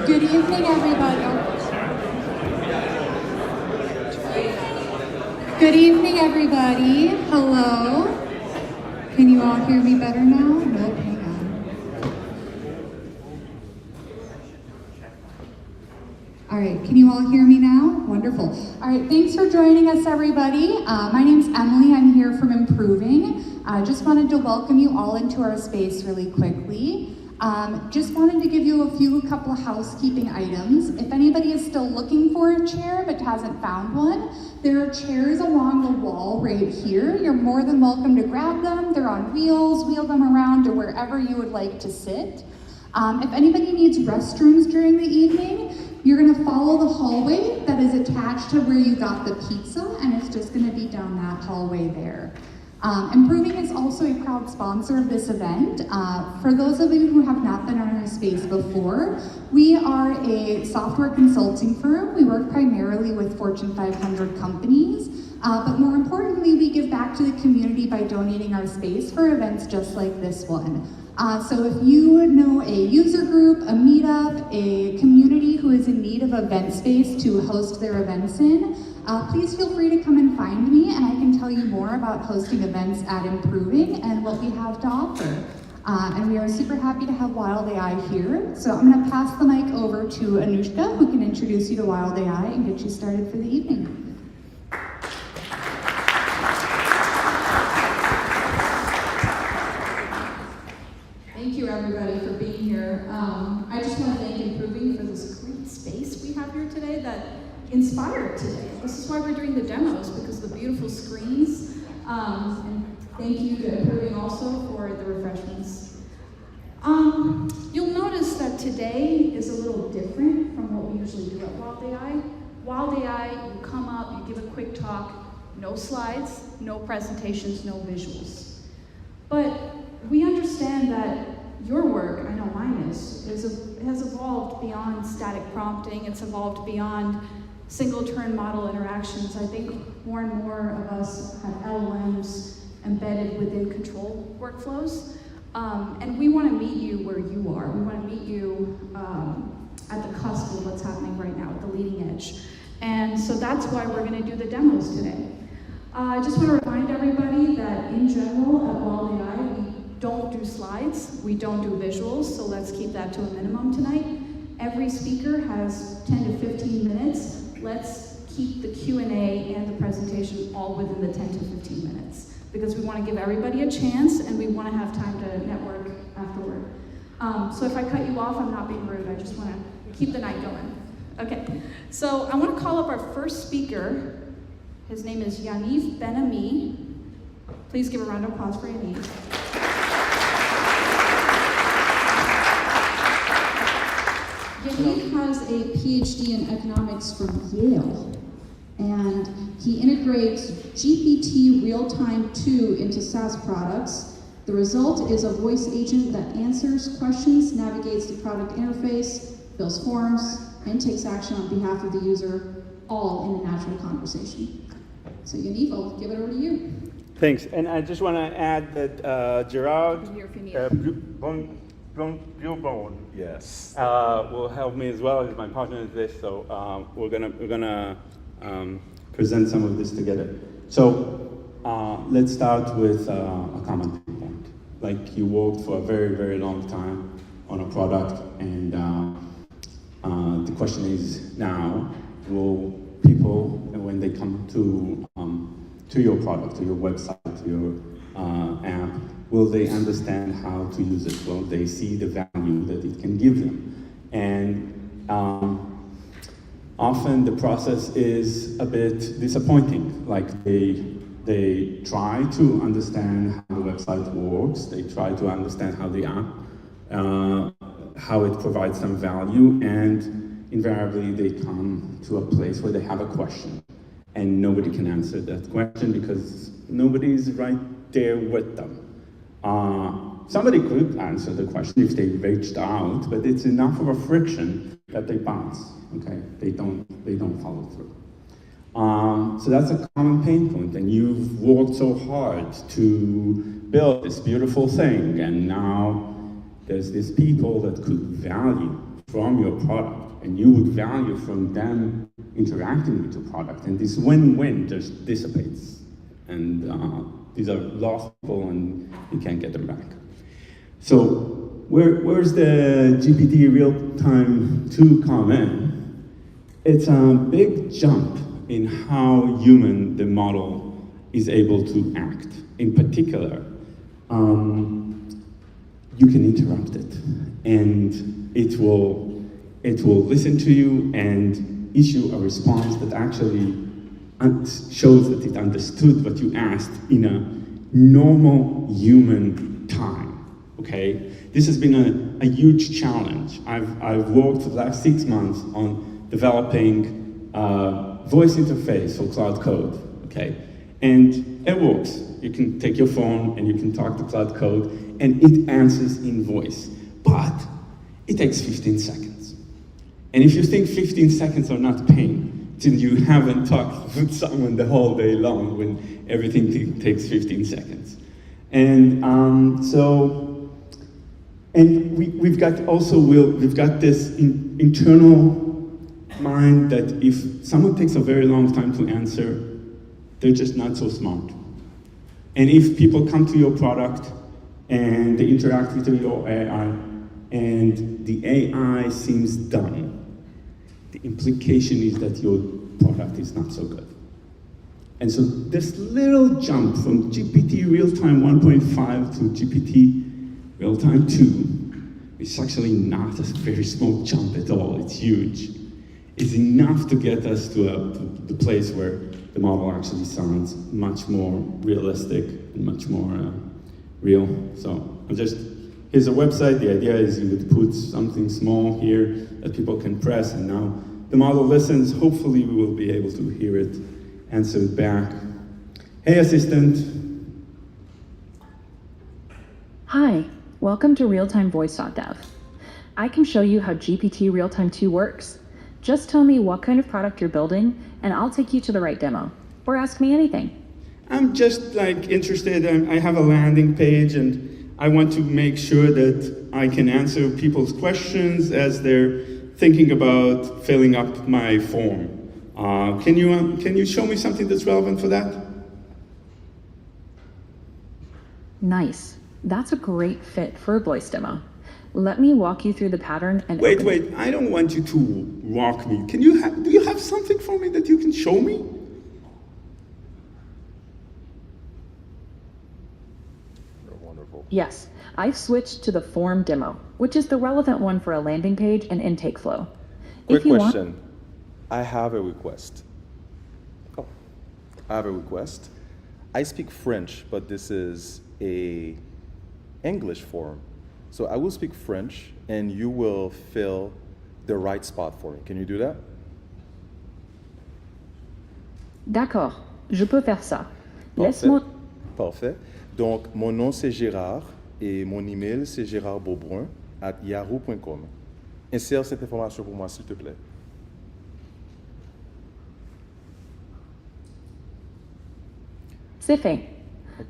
Good evening, everybody. Good evening, everybody. Hello. Can you all hear me better now? Nope, hang on. All right, can you all hear me now? Wonderful. All right, thanks for joining us, everybody. My name's Emily. I'm here from Improving. I just wanted to welcome you all into our space really quickly. Just wanted to give you a couple of housekeeping items. If anybody is still looking for a chair but hasn't found one, there are chairs along the wall right here. You're more than welcome to grab them. They're on wheels, wheel them around to wherever you would like to sit. If anybody needs restrooms during the evening, you're gonna follow the hallway that is attached to where you got the pizza, and it's just gonna be down that hallway there. Improving is also a proud sponsor of this event. For those of you who have not been in our space before, we are a software consulting firm. We work primarily with Fortune 500 companies, but more importantly, we give back to the community by donating our space for events just like this one. So if you know a user group, a meetup, a community who is in need of event space to host their events in, please feel free to come and find me, and I can tell you more about hosting events at Improving and what we have to offer. And we are super happy to have Wild AI here. So I'm gonna pass the mic over to Anushka, who can introduce you to Wild AI and get you started for the evening. Thank you, everybody, for being here. I just want to thank Improving for this great space we have here today that inspired today. This is why we're doing the demos, because of the beautiful screens. And thank you to Improving also for the refreshments. You'll notice that today is a little different from what we usually do at Wild AI. Wild AI, you come up, you give a quick talk, no slides, no presentations, no visuals. But we understand that your work, I know mine has evolved beyond static prompting. It's evolved beyond single-turn model interactions. I think more and more of us have LLMs embedded within control workflows. And we want to meet you where you are. We want to meet you at the cusp of what's happening right now, at the leading edge. And so that's why we're going to do the demos today. I just want to remind everybody that in general at Wild AI, we don't do slides, we don't do visuals, so let's keep that to a minimum tonight. Every speaker has 10 to 15 minutes. Let's keep the Q&A and the presentation all within the 10 to 15 minutes, because we want to give everybody a chance and we want to have time to network afterward. So if I cut you off, I'm not being rude, I just want to keep the night going. Okay, so I want to call up our first speaker. His name is Yaniv Ben-Ami. Please give a round of applause for Yaniv. Yaniv has a PhD in economics from Yale, and he integrates GPT Real-Time 2 into SaaS products. The result is a voice agent that answers questions, navigates the product interface, fills forms, and takes action on behalf of the user, all in a natural conversation. So Yaniv, I'll give it over to you. Thanks, and I just want to add that Gerard Billborn, Yes. will help me as well as my partner in this. So we're gonna present some of this together. So let's start with a common point. Like, you worked for a very, very long time on a product, and the question is now, will people, when they come to your product, to your website, to your app, will they understand how to use it? Will they see the value that it can give them? And often the process is a bit disappointing. Like, they try to understand how the website works, they try to understand how the app, how it provides some value, and invariably they come to a place where they have a question, and nobody can answer that question because nobody's right there with them. Somebody could answer the question if they reached out, but it's enough of a friction that they bounce. Okay, they don't follow through. So that's a common pain point, and you've worked so hard to build this beautiful thing, and now there's these people that could value from your product, and you would value from them interacting with your product, and this win-win just dissipates. And these are lost people, and you can't get them back. So where's the GPT Real-Time 2 come in? It's a big jump in how human the model is able to act. In particular, you can interrupt it, and it will listen to you and issue a response that actually shows that it understood what you asked in a normal human time. Okay, this has been a huge challenge. I've worked for the last 6 months on developing voice interface for Cloud Code. Okay, and it works. You can take your phone and you can talk to Cloud Code, and it answers in voice. But it takes 15 seconds. And if you think 15 seconds are not pain, then you haven't talked with someone the whole day long when everything takes 15 seconds. And we've got this internal mind that if someone takes a very long time to answer, they're just not so smart. And if people come to your product and they interact with your AI, and the AI seems dumb, the implication is that your product is not so good. And so this little jump from GPT Real-Time 1.5 to GPT Real-Time 2 is actually not a very small jump at all. It's huge. It's enough to get us to the place where the model actually sounds much more realistic and much more real. So here's a website. The idea is you would put something small here that people can press, and now the model listens. Hopefully we will be able to hear it, answer it back. Hey, assistant. Hi, welcome to realtimevoice.dev. I can show you how GPT Real-Time 2 works. Just tell me what kind of product you're building, and I'll take you to the right demo. Or ask me anything. I'm just interested. I have a landing page, and I want to make sure that I can answer people's questions as they're thinking about filling up my form. Can you show me something that's relevant for that? Nice. That's a great fit for a voice demo. Let me walk you through the pattern and Wait, I don't want you to walk me. Do you have something for me that you can show me? Wonderful. Yes, I've switched to the form demo, which is the relevant one for a landing page and intake flow. Quick question. I have a request. I speak French, but this is a English form. So I will speak French, and you will fill the right spot for me. Can you do that? D'accord, je peux faire ça. Parfait. Laisse-moi... Parfait. Donc, mon nom c'est Gérard et mon email c'est gérardbeaubrun@yahoo.com. Insère cette information pour moi, s'il te plaît. C'est fait.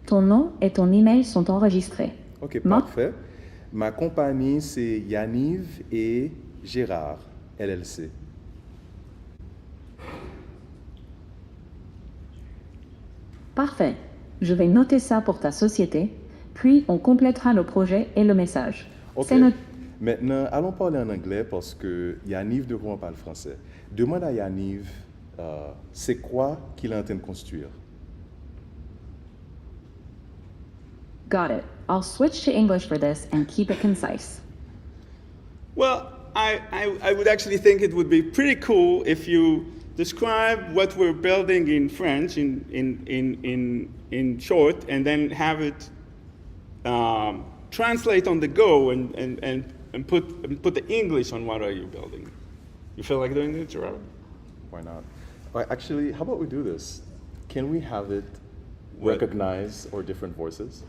Ton nom et ton email sont enregistrés. Ok, parfait. Ma compagnie c'est Yaniv et Gérard, LLC. Parfait. Je vais noter ça pour ta société, puis on complétera le projet et le message. Ok. C'est notre... Maintenant, allons parler en anglais parce que Yaniv ne comprend pas le français. Demande à Yaniv, c'est quoi qu'il est en train de construire. Got it. I'll switch to English for this and keep it concise. Well, I would actually think it would be pretty cool if you describe what we're building in French in short, and then have it translate on the go and put the English on what are you building. You feel like doing it, Gerard? Why not? Actually, how about we do this? Can we have it What? recognize our different voices?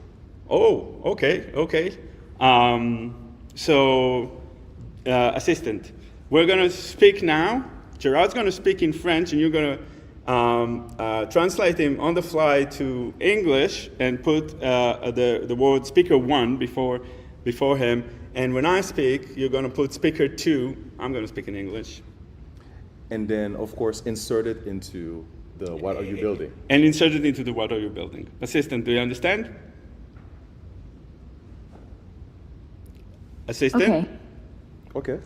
Oh, okay. Assistant, we're gonna speak now. Gerard's gonna speak in French, and you're gonna translate him on the fly to English and put the word speaker one before before him. And when I speak, you're going to put speaker 2. I'm going to speak in English. And then, of course, insert it into the what are you building? And insert it into the what are you building. Assistant, do you understand? Assistant? Okay. OK.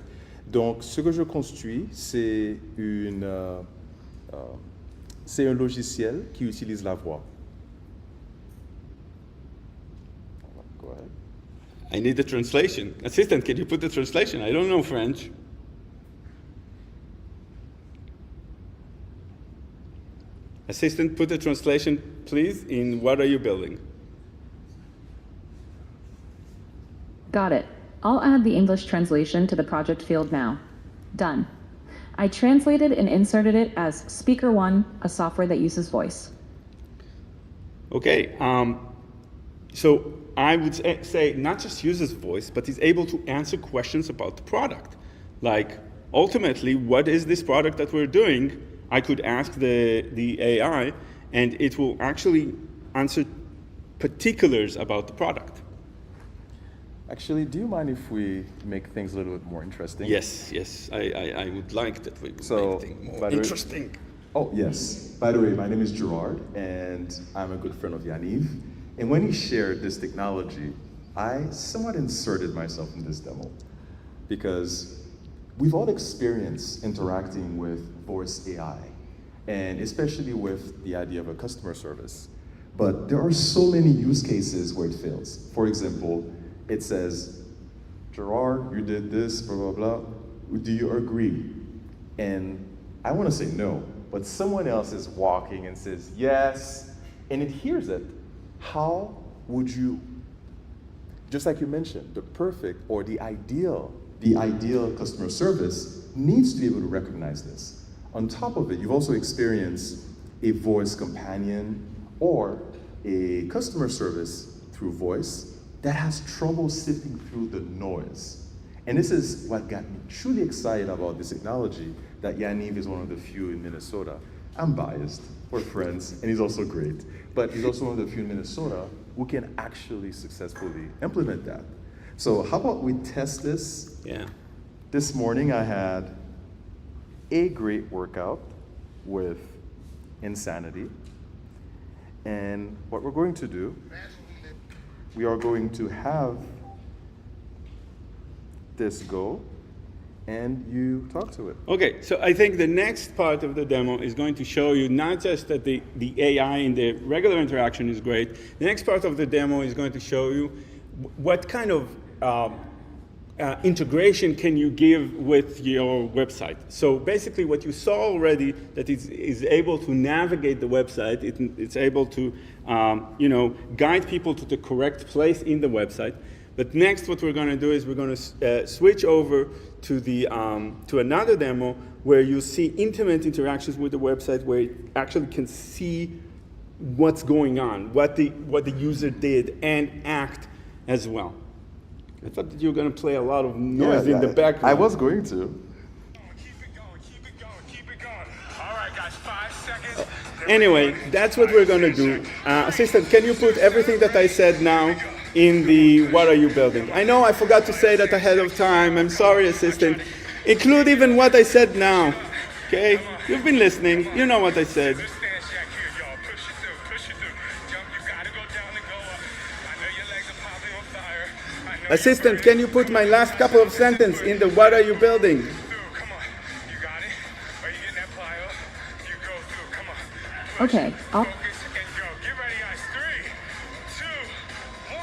Donc, ce que je construis, c'est c'est un logiciel qui utilise la voix. Go ahead. I need the translation. Assistant, can you put the translation? I don't know French. Assistant, put the translation, please, in what are you building? Got it. I'll add the English translation to the project field now. Done. I translated and inserted it as Speaker 1, a software that uses voice. Okay, so I would say not just uses voice, but is able to answer questions about the product. Like, ultimately, what is this product that we're doing? I could ask the AI, and it will actually answer particulars about the product. Actually, do you mind if we make things a little bit more interesting? Yes, I would like that we would So, make things more by the way- interesting. Oh, yes. By the way, my name is Gerard, and I'm a good friend of Yaniv. And when he shared this technology, I somewhat inserted myself in this demo because we've all experienced interacting with voice AI, and especially with the idea of a customer service. But there are so many use cases where it fails. For example, it says, Gerard, you did this, blah, blah, blah. Do you agree? And I want to say no, but someone else is walking and says yes, and it hears it. How would you, just like you mentioned, the perfect or the ideal customer service needs to be able to recognize this. On top of it, you've also experienced a voice companion or a customer service through voice that has trouble sifting through the noise. And this is what got me truly excited about this technology, that Yaniv is one of the few in Minnesota. I'm biased, we're friends, and he's also great. But he's also one of the few in Minnesota who can actually successfully implement that. So how about we test this? Yeah. This morning I had a great workout with Insanity. And what we're going to do, we are going to have this go, and you talk to it. Okay, so I think the next part of the demo is going to show you not just that the AI in the regular interaction is great. The next part of the demo is going to show you what kind of integration can you give with your website. So basically what you saw already, that it is able to navigate the website, it's able to guide people to the correct place in the website. But next what we're going to do is we're going to switch over to to another demo where you see intimate interactions with the website, where it actually can see what's going on, what the user did, and act as well. I thought that you were going to play a lot of noise in the background. I was going to. Keep it going. All right, guys, 5 seconds. Anyway, that's what we're going to do. Assistant, can you put everything that I said now in the what are you building? I know I forgot to say that ahead of time. I'm sorry, Assistant. Include even what I said now. Okay? You've been listening. You know what I said. Stand check here, y'all. Push it through. Jump, you gotta go down and go up. I know your legs are probably on fire. I know Assistant, can you put my last couple of sentences in the what are you building? through. Come on. You got it? Are you getting that plyo? You go through. Come on. Okay, I'll... Focus and go. Get ready, guys. 3, 2, 1.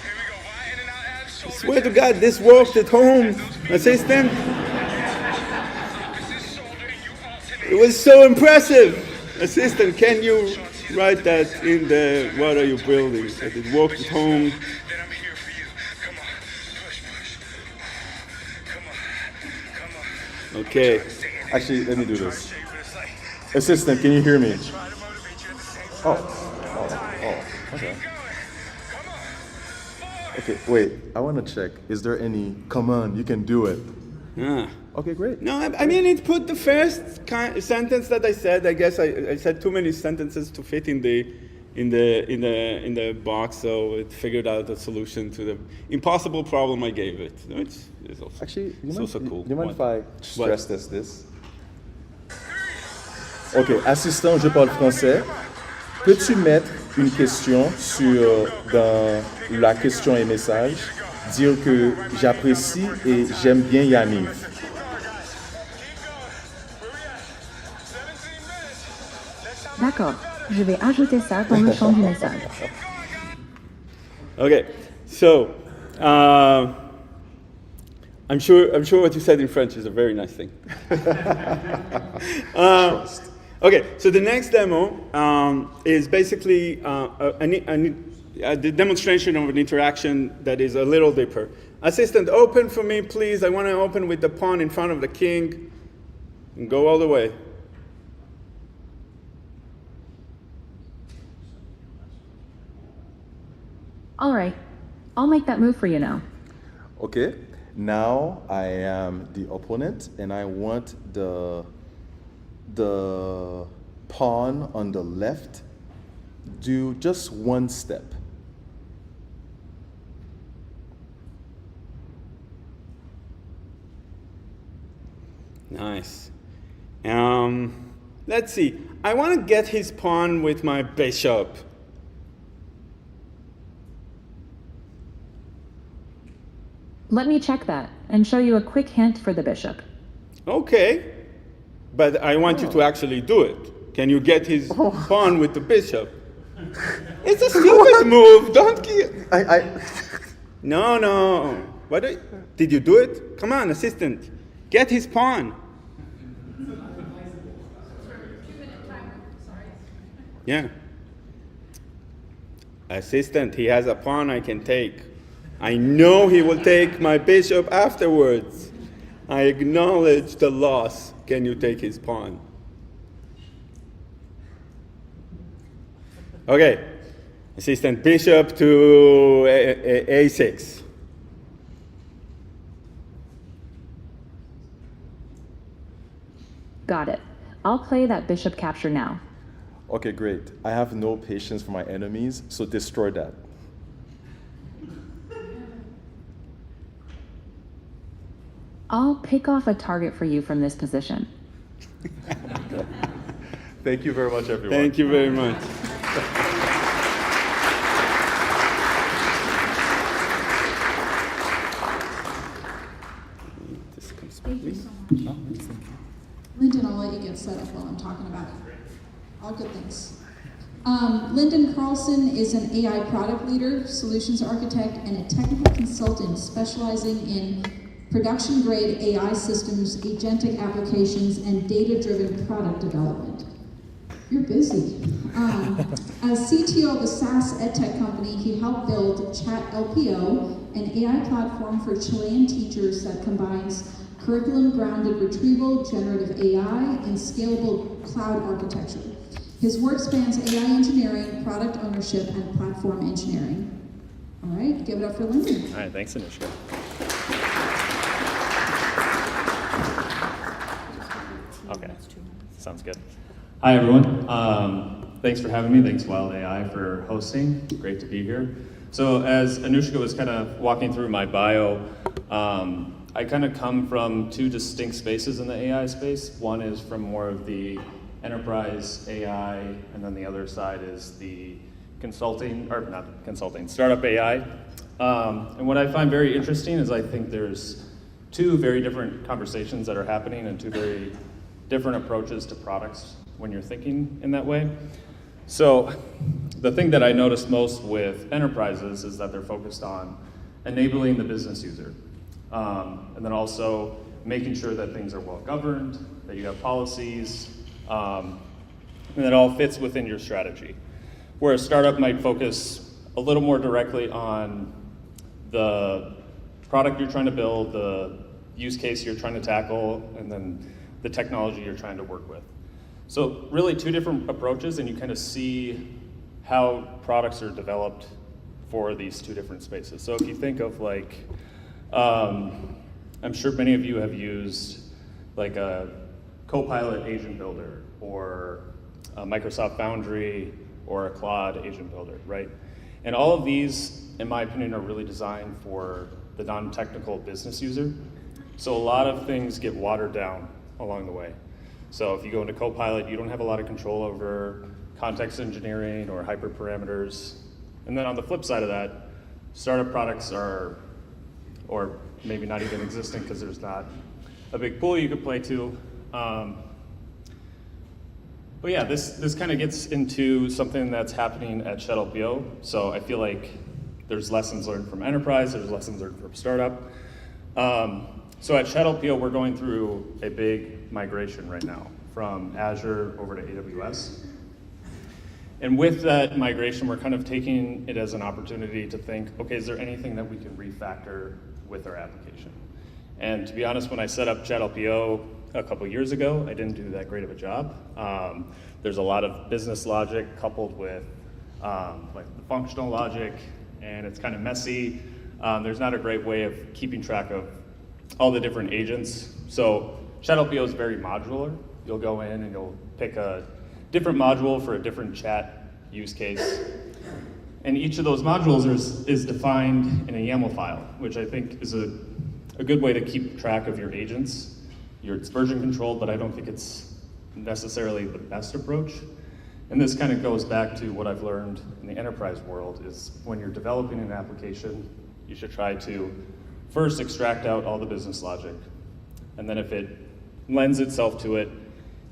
Here we go. Wide in and out abs, shoulders. Swear to God, this worked at home. Assistant, Focus this shoulder and you alternate. it was so impressive. Assistant, can you write that in the what are you building? That it worked at home. Then I'm here for you. Come on. Push. Come on. Okay. Actually, let me do this. Shape it. It's like, Assistant, can you hear me? try to motivate you at the same time. Okay. Keep going. Come on. 4. Okay, wait, I want to check. Is there any, come on, you can do it? Ah. Okay, great. No, I mean, it put the first sentence that I said. I guess I said too many sentences to fit in in the box, so it figured out the solution to the impossible problem I gave it, which is also, Actually, it's also cool. Do you mind if What? I stress test this? Ok, assistant, je parle français. Peux-tu mettre une question dans la question et message, dire que j'apprécie et j'aime bien Yaniv. D'accord, je vais ajouter ça dans le champ du message. Okay, so I'm sure what you said in French is a very nice thing. Okay, so the next demo is basically the demonstration of an interaction that is a little deeper. Assistant, open for me, please. I want to open with the pawn in front of the king and go all the way. All right, I'll make that move for you now. Okay, now I am the opponent and I want the pawn on the left do just one step. Nice. Let's see. I want to get his pawn with my bishop. Let me check that and show you a quick hint for the bishop. Okay, but I want you to actually do it. Can you get his pawn with the bishop? It's a stupid move. Don't get. No. Did you do it? Come on, assistant. Get his pawn. Yeah. Assistant, he has a pawn I can take. I know he will take my bishop afterwards. I acknowledge the loss. Can you take his pawn? Okay. Assistant, bishop to a6. Got it. I'll play that bishop capture now. Okay, great. I have no patience for my enemies, so destroy that. I'll pick off a target for you from this position. Thank you very much, everyone. Thank you very much. Thank you so much. Lyndon, I'll let you get set up while I'm talking about it. All good things. Lyndon Carlson is an AI product leader, solutions architect, and a technical consultant specializing in production-grade AI systems, agentic applications, and data-driven product development. You're busy. As CTO of a SaaS edtech company, he helped build Chat LPO, an AI platform for Chilean teachers that combines curriculum-grounded retrieval, generative AI, and scalable cloud architecture. His work spans AI engineering, product ownership, and platform engineering. All right, give it up for Lyndon. All right, thanks, Anushka. Okay, sounds good. Hi, everyone. Thanks for having me. Thanks, Wild AI, for hosting. Great to be here. So as Anushka was kind of walking through my bio, I kind of come from two distinct spaces in the AI space. One is from more of the enterprise AI, and then the other side is the consulting, or not consulting, startup AI. And what I find very interesting is I think there's two very different conversations that are happening and two very different approaches to products when you're thinking in that way. So the thing that I noticed most with enterprises is that they're focused on enabling the business user. And then also making sure that things are well governed, that you have policies, and that all fits within your strategy. Where a startup might focus a little more directly on the product you're trying to build, the use case you're trying to tackle, and then the technology you're trying to work with. So really two different approaches, and you kind of see how products are developed for these two different spaces. So if you think of like, I'm sure many of you have used like a Copilot agent builder or a Microsoft Foundry or a Claude Agent Builder, right? And all of these, in my opinion, are really designed for the non-technical business user. So a lot of things get watered down along the way. So if you go into Copilot, you don't have a lot of control over context engineering or hyperparameters. And then on the flip side of that, startup products are, or maybe not even existing because there's not a big pool you could play to. But yeah, this kind of gets into something that's happening at ShuttlePO. So I feel like there's lessons learned from enterprise, there's lessons learned from startup. So at ShuttlePO, we're going through a big migration right now from Azure over to AWS. And with that migration, we're kind of taking it as an opportunity to think, okay, is there anything that we can refactor with our application? And to be honest, when I set up ShuttlePO a couple years ago, I didn't do that great of a job. There's a lot of business logic coupled with like the functional logic, and it's kind of messy. There's not a great way of keeping track of all the different agents. So ShuttlePO is very modular. You'll go in and you'll pick a different module for a different chat use case. And each of those modules is defined in a YAML file, which I think is a good way to keep track of your agents. It's version controlled, but I don't think it's necessarily the best approach. And this kind of goes back to what I've learned in the enterprise world is when you're developing an application, you should try to first extract out all the business logic. And then if it lends itself to it,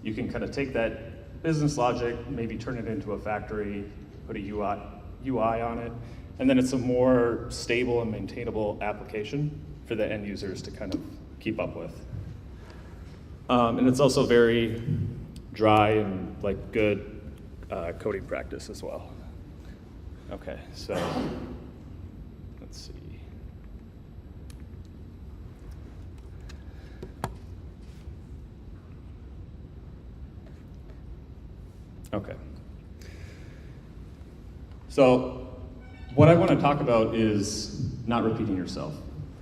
you can kind of take that business logic, maybe turn it into a factory, put a UI on it, and then it's a more stable and maintainable application for the end users to kind of keep up with. And it's also very dry and like good coding practice as well. Okay, so let's see. Okay. So what I want to talk about is not repeating yourself.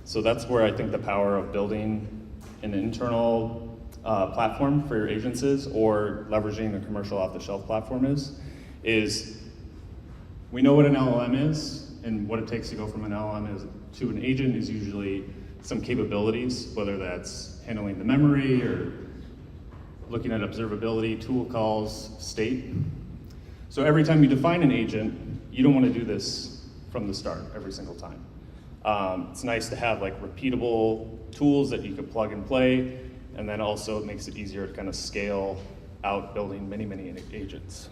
So that's where I think the power of building an internal platform for your agents is, or leveraging a commercial off-the-shelf platform is we know what an LLM is, and what it takes to go from an LLM to an agent is usually some capabilities, whether that's handling the memory or looking at observability, tool calls, state. So every time you define an agent, you don't want to do this from the start every single time. It's nice to have like repeatable tools that you could plug and play, and then also it makes it easier to kind of scale out building many, many agents.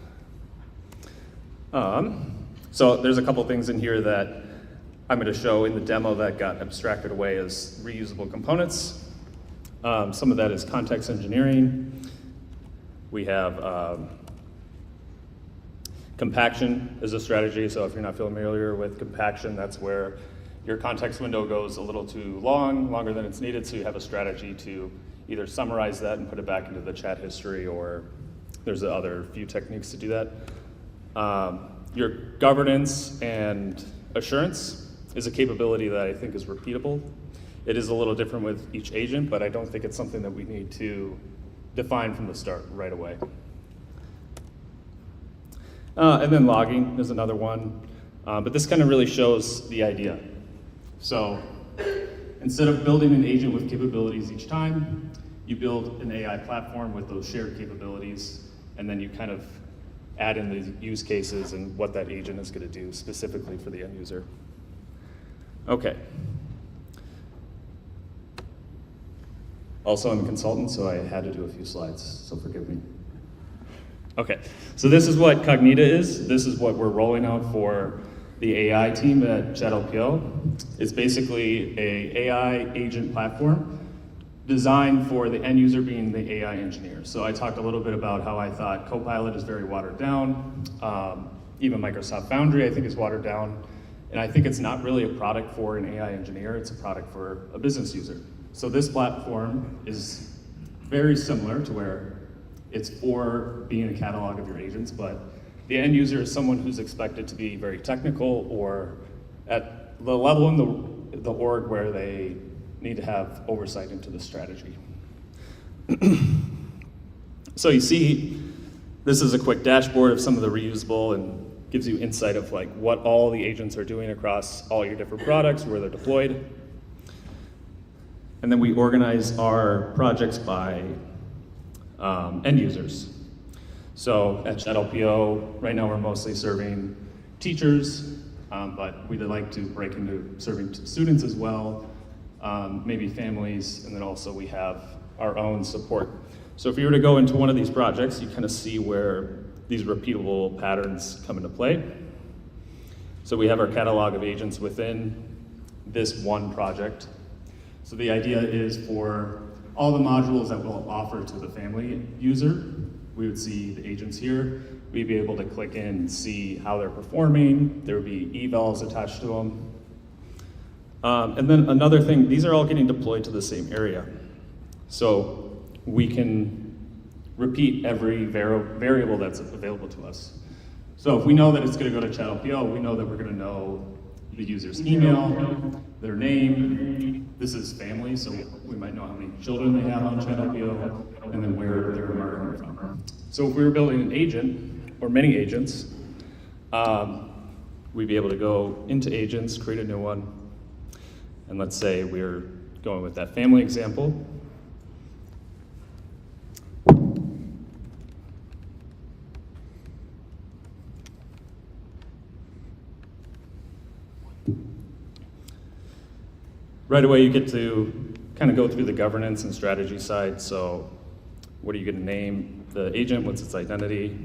So there's a couple things in here that I'm going to show in the demo that got abstracted away as reusable components. Some of that is context engineering. We have compaction as a strategy. So if you're not familiar with compaction, that's where your context window goes a little too long, longer than it's needed, so you have a strategy to either summarize that and put it back into the chat history, or there's other few techniques to do that. Your governance and assurance is a capability that I think is repeatable. It is a little different with each agent, but I don't think it's something that we need to define from the start right away. And then logging is another one, but this kind of really shows the idea. So instead of building an agent with capabilities each time, you build an AI platform with those shared capabilities, and then you kind of add in the use cases and what that agent is going to do specifically for the end user. Okay. Also, I'm a consultant, so I had to do a few slides, so forgive me. Okay, so this is what Cognita is. This is what we're rolling out for the AI team at ShuttlePO. It's basically an AI agent platform designed for the end user being the AI engineer. So I talked a little bit about how I thought Copilot is very watered down. Even Microsoft Foundry, I think, is watered down. And I think it's not really a product for an AI engineer, it's a product for a business user. So this platform is very similar to where it's for being a catalog of your agents, but the end user is someone who's expected to be very technical or at the level in the org where they need to have oversight into the strategy. So you see This is a quick dashboard of some of the reusable and gives you insight of like what all the agents are doing across all your different products, where they're deployed. And then we organize our projects by end users. So at LPO, right now we're mostly serving teachers, but we'd like to break into serving students as well, maybe families, and then also we have our own support. So if you were to go into one of these projects, you kind of see where these repeatable patterns come into play. So we have our catalog of agents within this one project. So the idea is for all the modules that we'll offer to the family user, we would see the agents here. We'd be able to click in and see how they're performing. There would be evals attached to them. And then another thing, these are all getting deployed to the same area. So we can repeat every variable that's available to us. So if we know that it's going to go to ChatLPO, we know that we're going to know the user's email, their name. This is family, so we might know how many children they have on ChatLPO, and then where they're marketing from. So if we were building an agent, or many agents, we'd be able to go into agents, create a new one, and let's say we're going with that family example. Right away, you get to kind of go through the governance and strategy side. So what are you going to name the agent? What's its identity?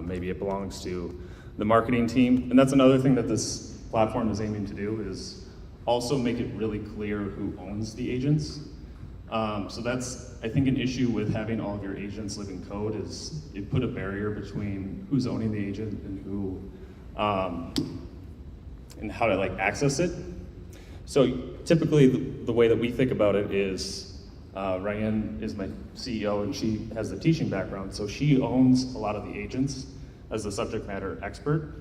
Maybe it belongs to the marketing team. And that's another thing that this platform is aiming to do, is also make it really clear who owns the agents. So that's, I think, an issue with having all of your agents live in code, is it put a barrier between who's owning the agent and who, and how to like access it. So typically the way that we think about it is, Ryan is my CEO and she has the teaching background, so she owns a lot of the agents as the subject matter expert.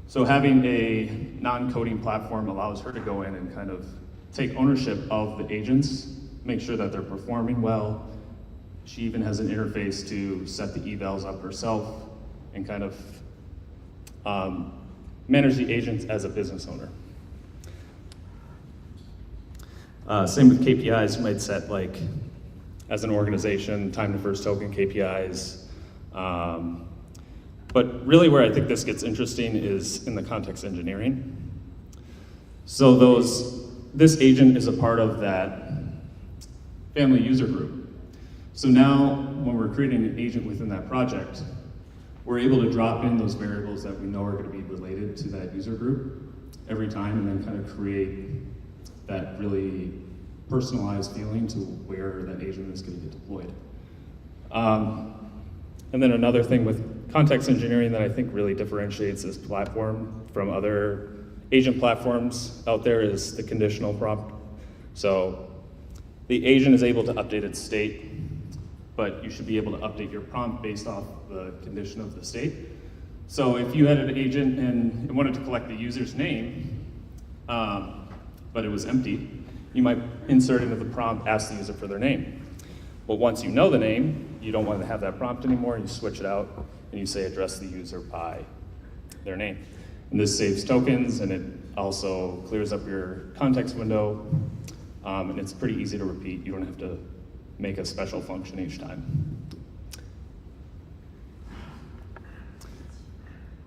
So having a non-coding platform allows her to go in and kind of take ownership of the agents, make sure that they're performing well. She even has an interface to set the evals up herself and kind of manage the agents as a business owner. Same with KPIs, you might set like, as an organization, time to first token KPIs. But really where I think this gets interesting is in the context engineering. So this agent is a part of that family user group. So now when we're creating an agent within that project, we're able to drop in those variables that we know are going to be related to that user group every time, and then kind of create that really personalized feeling to where that agent is going to get deployed. And then another thing with context engineering that I think really differentiates this platform from other agent platforms out there is the conditional prompt. So the agent is able to update its state, but you should be able to update your prompt based off the condition of the state. So if you had an agent and it wanted to collect the user's name, but it was empty, you might insert into the prompt, ask the user for their name. But once you know the name, you don't want to have that prompt anymore, you switch it out and you say address the user by their name. And this saves tokens and it also clears up your context window, and it's pretty easy to repeat. You don't have to make a special function each time.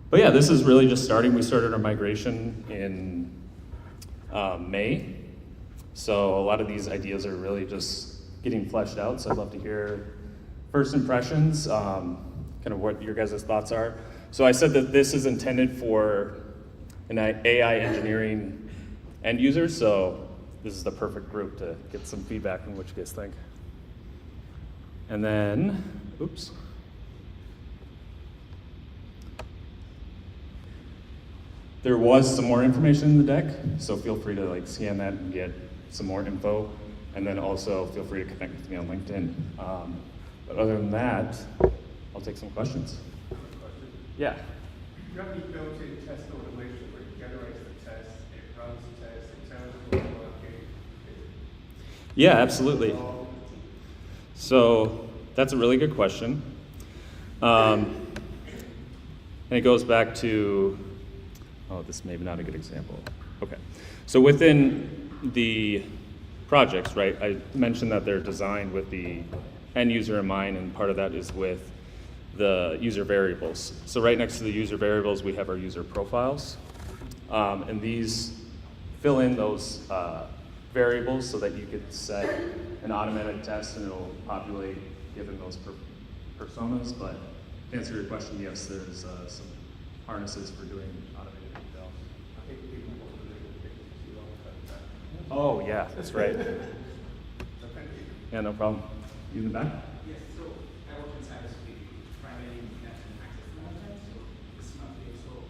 But yeah, this is really just starting. We started our migration in May. So a lot of these ideas are really just getting fleshed out. So I'd love to hear first impressions, kind of what your guys' thoughts are. So I said that this is intended for an AI engineering end user. So this is the perfect group to get some feedback on what you guys think. And then, oops. There was some more information in the deck, so feel free to like scan that and get some more info. And then also feel free to connect with me on LinkedIn. But other than that, I'll take some questions. Yeah. You have any built-in test automation where it generates the test, it runs the test, it tells you what's working? Yeah, absolutely. So that's a really good question. And it goes back to, oh, this may be not a good example. Okay. So within the projects, right, I mentioned that they're designed with the end user in mind, and part of that is with the user variables. So right next to the user variables, we have our user profiles. And these fill in those variables so that you could set an automatic test and it'll populate given those personas. But to answer your question, yes, there's some harnesses for doing automated eval. Oh, yeah, that's right. Yeah, no problem. You in the back? Yes, so I work in cybersecurity, primarily in national access management, so it's not there. So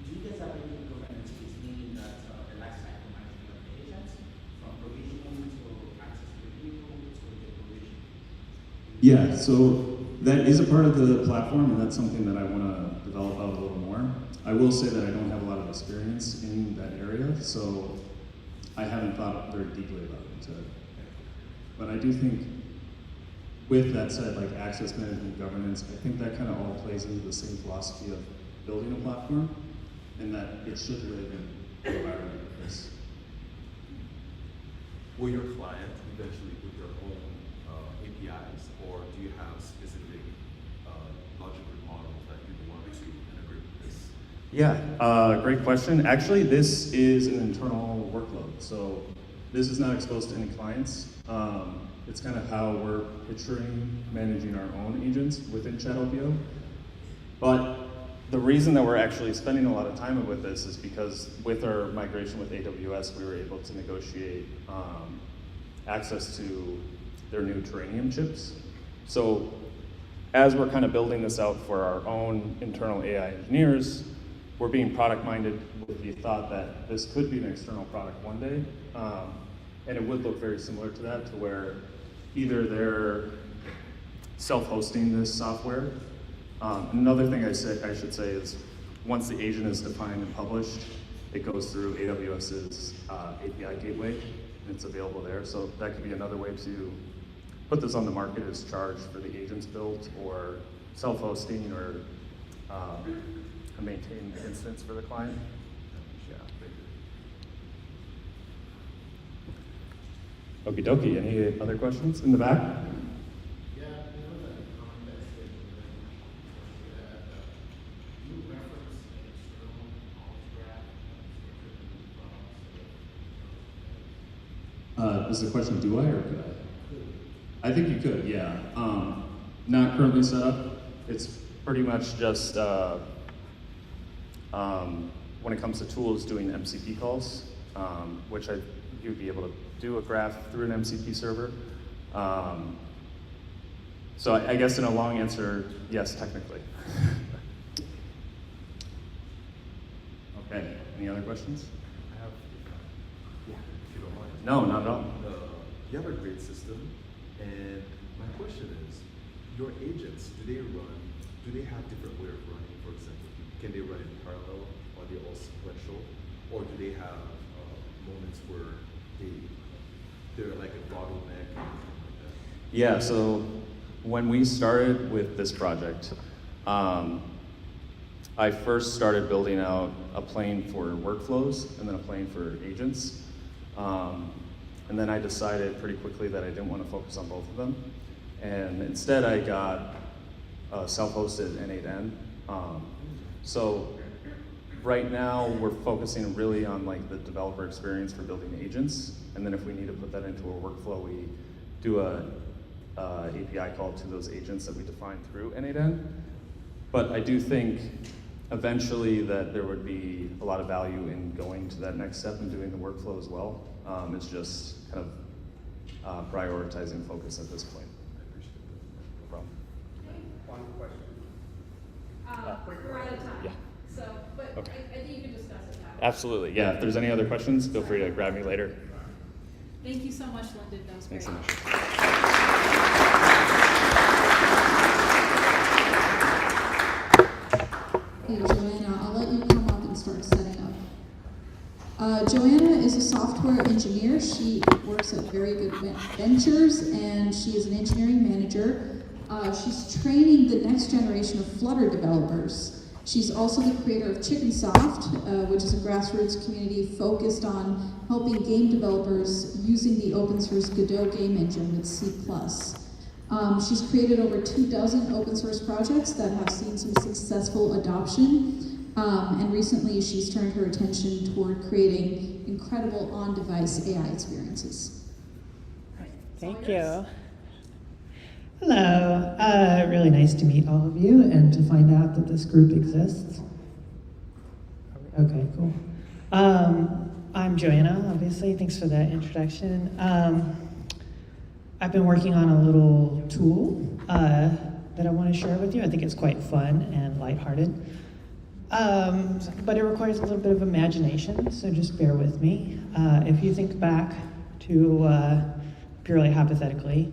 do you guys have any governance piece, meaning that the lifecycle management of the agents, from provisioning to access review to the provision? Yeah, so that is a part of the platform, and that's something that I want to develop out a little more. I will say that I don't have a lot of experience in that area, so I haven't thought very deeply about it. But I do think, with that said, like access management, governance, I think that kind of all plays into the same philosophy of building a platform, and that it should live in an environment like this. Will your client eventually put their own APIs, or do you have specific logical models that you want to integrate with this? Yeah, great question. Actually, this is an internal workload, so this is not exposed to any clients. It's kind of how we're picturing managing our own agents within Chatopio. But the reason that we're actually spending a lot of time with this is because with our migration with AWS, we were able to negotiate access to their new Terranium chips. So as we're kind of building this out for our own internal AI engineers, we're being product minded with the thought that this could be an external product one day. And it would look very similar to that, to where either they're self-hosting this software. Another thing I should say is once the agent is defined and published, it goes through AWS's API gateway, and it's available there. So that could be another way to put this on the market, is charge for the agents built, or self-hosting, or a maintained instance for the client. Okie dokie. Any other questions in the back? Yeah, you know the context is you reference external knowledge graph Is the question, do I or could I? I think you could, yeah. Not currently set up. It's pretty much just, when it comes to tools, doing MCP calls, which you'd be able to do a graph through an MCP server. So I guess in a long answer, yes, technically. Okay, any other questions? I have, if you don't mind. No, not at all. You have a great system, and my question is, your agents, do they have different way of running? For example, can they run in parallel, or are they all sequential, or do they have moments where they're like a bottleneck or something like that? Yeah, so when we started with this project, I first started building out a plane for workflows and then a plane for agents. And then I decided pretty quickly that I didn't want to focus on both of them. And instead I got self-hosted N8N. So right now we're focusing really on like the developer experience for building agents. And then if we need to put that into a workflow, we do a API call to those agents that we define through N8N. But I do think eventually that there would be a lot of value in going to that next step and doing the workflow as well. It's just kind of prioritizing focus at this point. I appreciate that. No problem. One question. We're out of time. Yeah. So, but Okay. I think you can discuss it now. Absolutely, yeah. If there's any other questions, feel free to grab me later. Thank you so much, Lyndon. That was great. Thanks so much. Hey, Joanna, I'll let you come up and start setting up. Joanna is a software engineer. She works at Very Good Ventures, and she is an engineering manager. She's training the next generation of Flutter developers. She's also the creator of Chickensoft, which is a grassroots community focused on helping game developers using the open source Godot game engine with C++. She's created over 24 open source projects that have seen some successful adoption, and recently she's turned her attention toward creating incredible on-device AI experiences. Thank you. Hello. Really nice to meet all of you and to find out that this group exists. Okay, cool. I'm Joanna, obviously. Thanks for that introduction. I've been working on a little tool that I want to share with you. I think it's quite fun and lighthearted. But it requires a little bit of imagination, so just bear with me. If you think back to, purely hypothetically,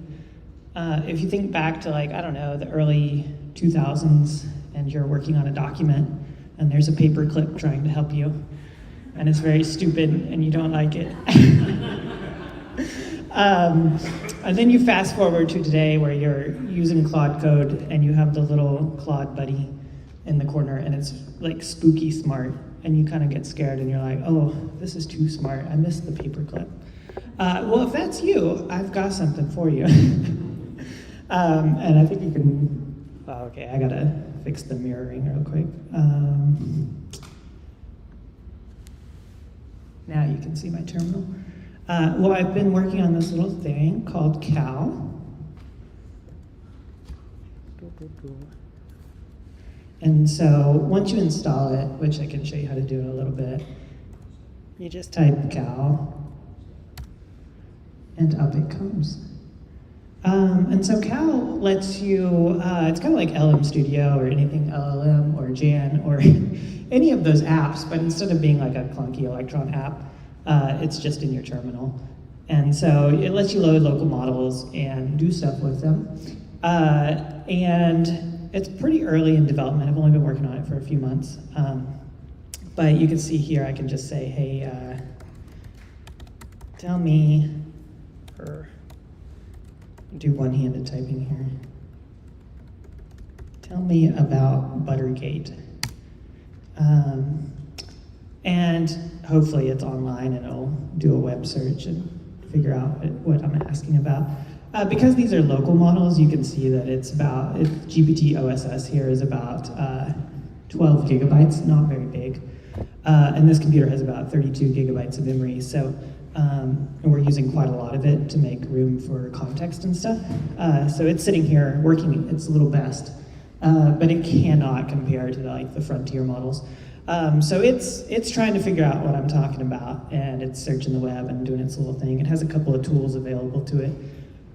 if you think back to, like, I don't know, the early 2000s, and you're working on a document, and there's a paperclip trying to help you, and it's very stupid, and you don't like it. And then you fast forward to today where you're using Claude Code, and you have the little Claude buddy in the corner, and it's like spooky smart, and you kind of get scared, and you're like, oh, this is too smart, I missed the paperclip. Well, if that's you, I've got something for you. And I think you can, oh, okay, I gotta fix the mirroring real quick. Now you can see my terminal. Well, I've been working on this little thing called Cal. And so once you install it, which I can show you how to do in a little bit, you just type Cal, and up it comes. And so Cal lets you, it's kind of like LM Studio or anything LLM or Jan or any of those apps, but instead of being like a clunky Electron app, it's just in your terminal. And so it lets you load local models and do stuff with them. And it's pretty early in development. I've only been working on it for a few months. But you can see here, I can just say, hey, tell me, or do one-handed typing here. Tell me about Buttergate. And hopefully it's online and it'll do a web search and figure out what I'm asking about. Because these are local models, you can see that it's about, GPT OSS here is about 12 gigabytes, not very big. And this computer has about 32 gigabytes of memory, so and we're using quite a lot of it to make room for context and stuff. So it's sitting here working its little best, but it cannot compare to the frontier models. So it's trying to figure out what I'm talking about, and it's searching the web and doing its little thing. It has a couple of tools available to it.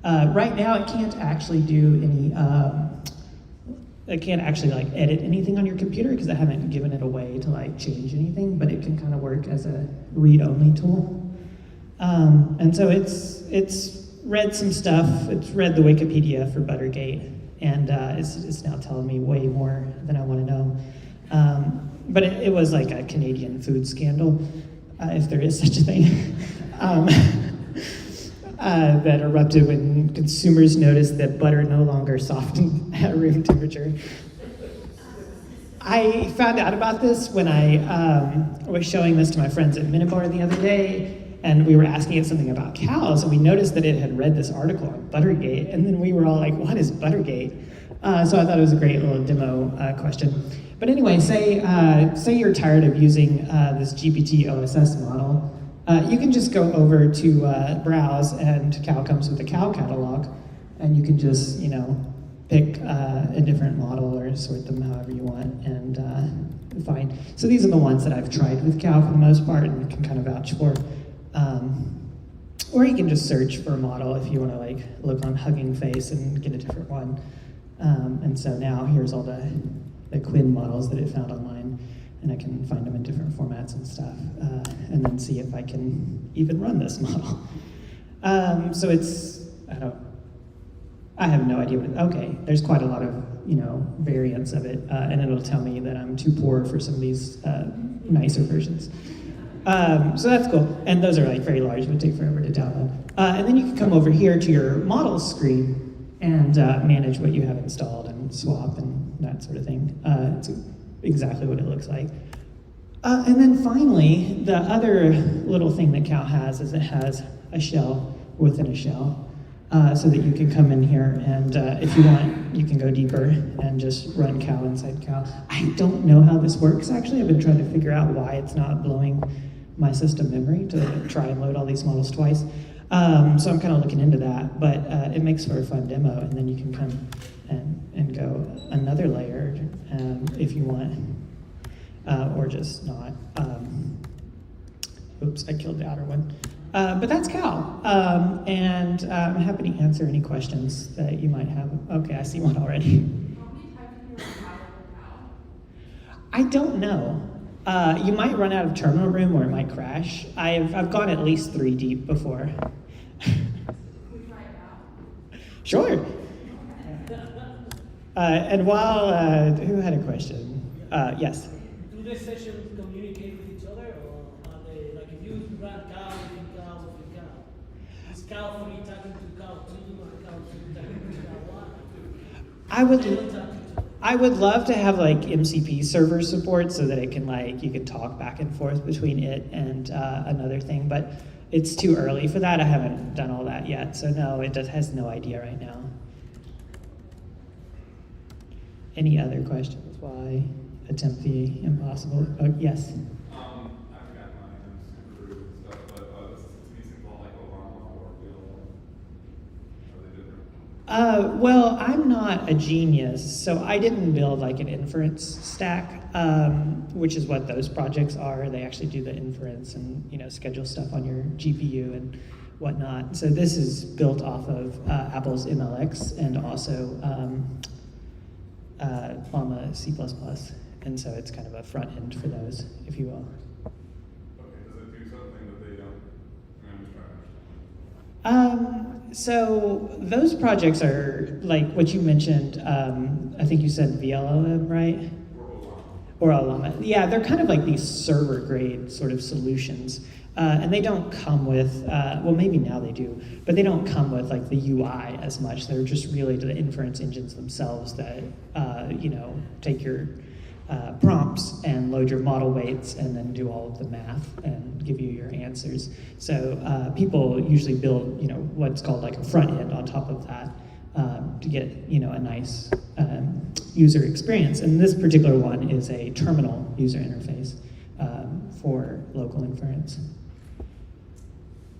Right now, it can't actually do any. It can't actually edit anything on your computer because I haven't given it a way to change anything. But it can kind of work as a read-only tool. And so it's read some stuff. It's read the Wikipedia for Buttergate, and it's now telling me way more than I want to know. But it was like a Canadian food scandal, if there is such a thing, that erupted when consumers noticed that butter no longer softened at room temperature. I found out about this when I was showing this to my friends at Minibar the other day, and we were asking it something about cows, and we noticed that it had read this article on Buttergate, and then we were all like, what is Buttergate? So I thought it was a great little demo question. But anyway, say you're tired of using this GPT OSS model, you can just go over to browse, and Cal comes with a Cal catalog, and you can just, pick a different model or sort them however you want and find. So these are the ones that I've tried with Cal for the most part and can kind of vouch for. Or you can just search for a model if you want to look on Hugging Face and get a different one. And so now here's all the Quinn models that it found online, and I can find them in different formats and stuff, and then see if I can even run this model. So it's, I have no idea what it, okay, there's quite a lot of, variants of it, and it'll tell me that I'm too poor for some of these nicer versions. So that's cool, and those are very large, it would take forever to download. And then you can come over here to your models screen, and manage what you have installed and swap and that sort of thing. It's exactly what it looks like. And then finally, the other little thing that Cal has is it has a shell within a shell, so that you can come in here and if you want, you can go deeper and just run Cal inside Cal. I don't know how this works actually. I've been trying to figure out why it's not blowing my system memory to try and load all these models twice. So I'm kind of looking into that, but it makes for a fun demo, and then you can come and go another layer if you want, or just not. Oops, I killed the outer one. But that's Cal, and I'm happy to answer any questions that you might have. Okay, I see one already. I don't know. You might run out of terminal room or it might crash. I've gone at least 3 deep before. Sure. And while, who had a question? Yes. Do they sessions communicate with each other, or are they, like if you run cow with cow with cow, is cow 3 talking to cow 2 or cow 2 talking to cow 1? I would love to have like MCP server support so that it can like, you can talk back and forth between it and another thing, but it's too early for that. I haven't done all that yet, so no, it has no idea right now. Any other questions while I attempt the impossible? Oh, yes? I forgot my super and stuff, but this to me seems a lot like Obama or Bill. Are they different? Well, I'm not a genius, so I didn't build like an inference stack, which is what those projects are. They actually do the inference and schedule stuff on your GPU and whatnot. So this is built off of Apple's MLX and also Llama C++, and so it's kind of a front end for those, if you will. Okay, does it do something that they don't? I'm just trying to understand. So those projects are like what you mentioned. I think you said VLLM, right? Or Llama. Yeah, they're kind of like these server grade sort of solutions. And they don't come with, well, maybe now they do, but they don't come with like the UI as much. They're just really the inference engines themselves that, take your prompts and load your model weights and then do all of the math and give you your answers. So people usually build, what's called like a front end on top of that to get, a nice user experience. And this particular one is a terminal user interface for local inference.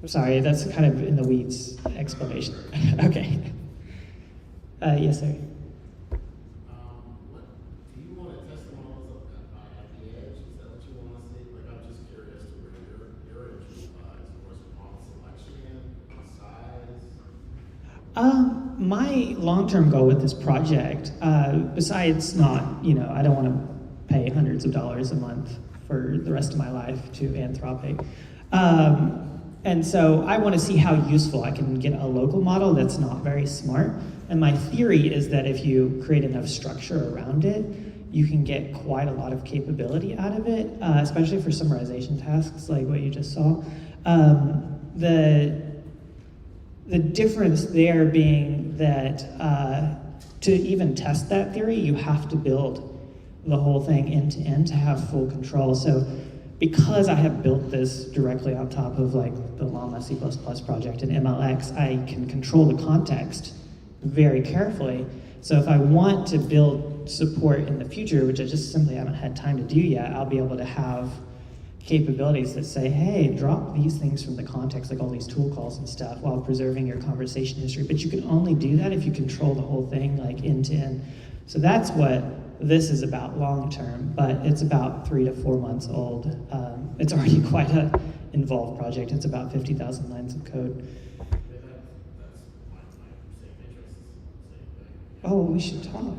I'm sorry, that's kind of in the weeds explanation. Okay. Yes, sir. Do you want to test the models at the edge? Is that what you want to see? Like, I'm just curious to where your interest lies. Where's the model selection, size? My long-term goal with this project, besides not, I don't want to pay hundreds of dollars a month for the rest of my life to Anthropic. And so I want to see how useful I can get a local model that's not very smart. And my theory is that if you create enough structure around it, you can get quite a lot of capability out of it, especially for summarization tasks like what you just saw. The difference there being that to even test that theory, you have to build the whole thing end to end to have full control. So because I have built this directly on top of like the Llama C++ project and MLX, I can control the context very carefully. So if I want to build support in the future, which I just simply haven't had time to do yet, I'll be able to have capabilities that say, hey, drop these things from the context, like all these tool calls and stuff, while preserving your conversation history. But you can only do that if you control the whole thing, like end to end. So that's what this is about long term, but it's about 3 to 4 months old. It's already quite an involved project. It's about 50,000 lines of code. Oh, we should talk.